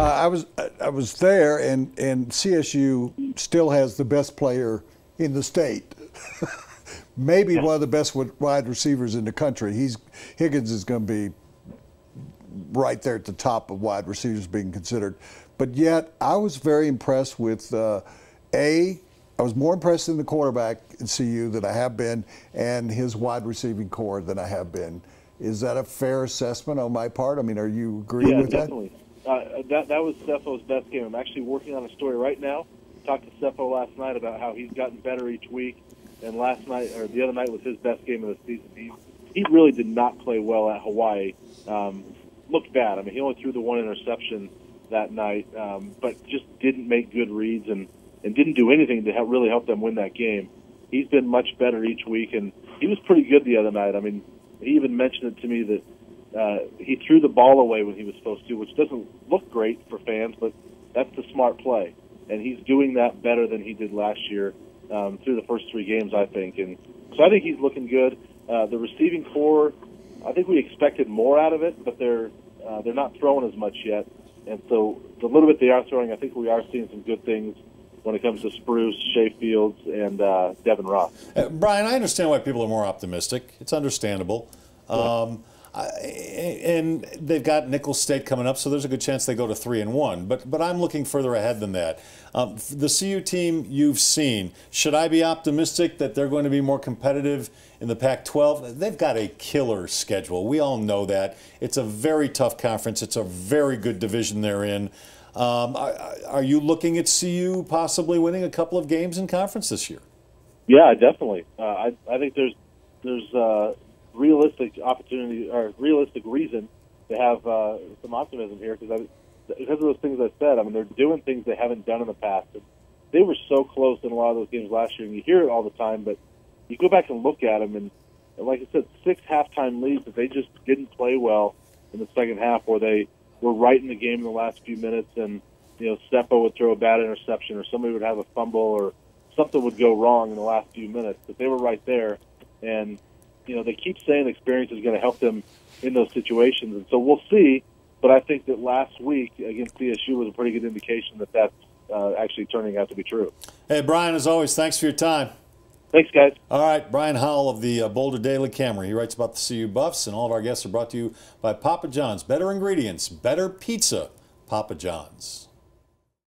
I was there, and CSU still has the best player in the state. Maybe one of the best wide receivers in the country. Higgins is going to be right there at the top of wide receivers being considered. But yet, I was very impressed with I was more impressed in the quarterback in CU than I have been, and his wide receiving core than I have been. Is that a fair assessment on my part? I mean, are you agreeing with definitely. That was Sepho's best game. I'm actually working on a story right now. Talked to Sepho last night about how he's gotten better each week, and last night or the other night was his best game of the season. He really did not play well at Hawaii. Looked bad. I mean, he only threw the one interception that night, but just didn't make good reads and didn't do anything to really help them win that game. He's been much better each week, and he was pretty good the other night. I mean, he even mentioned it to me that he threw the ball away when he was supposed to, which doesn't look great for fans, but that's the smart play. And he's doing that better than he did last year through the first 3 games, I think. And so I think he's looking good. The receiving core, I think we expected more out of it, but they're not throwing as much yet. And so the little bit they are throwing, I think we are seeing some good things when it comes to Spruce, Shea Fields, and Devin Ross. Brian, I understand why people are more optimistic. It's understandable. Yeah. And they've got Nicholls State coming up, so there's a good chance they go to 3-1. But I'm looking further ahead than that. The CU team you've seen, should I be optimistic that they're going to be more competitive in the Pac-12? They've got a killer schedule. We all know that. It's a very tough conference. It's a very good division they're in. Are you looking at CU possibly winning a couple of games in conference this year? Yeah, definitely. I think there's realistic opportunity or realistic reason to have some optimism here because of those things I said. I mean, they're doing things they haven't done in the past. They were so close in a lot of those games last year, and you hear it all the time, but you go back and look at them, and like I said, 6 halftime leads that they just didn't play well in the second half, where they were right in the game in the last few minutes, and Seppo would throw a bad interception, or somebody would have a fumble, or something would go wrong in the last few minutes. But they were right there, and they keep saying experience is going to help them in those situations, and so we'll see. But I think that last week against CSU was a pretty good indication that that's actually turning out to be true. Hey, Brian, as always, thanks for your time. Thanks, guys. All right, Brian Howell of the Boulder Daily Camera. He writes about the CU Buffs, and all of our guests are brought to you by Papa John's. Better ingredients, better pizza, Papa John's.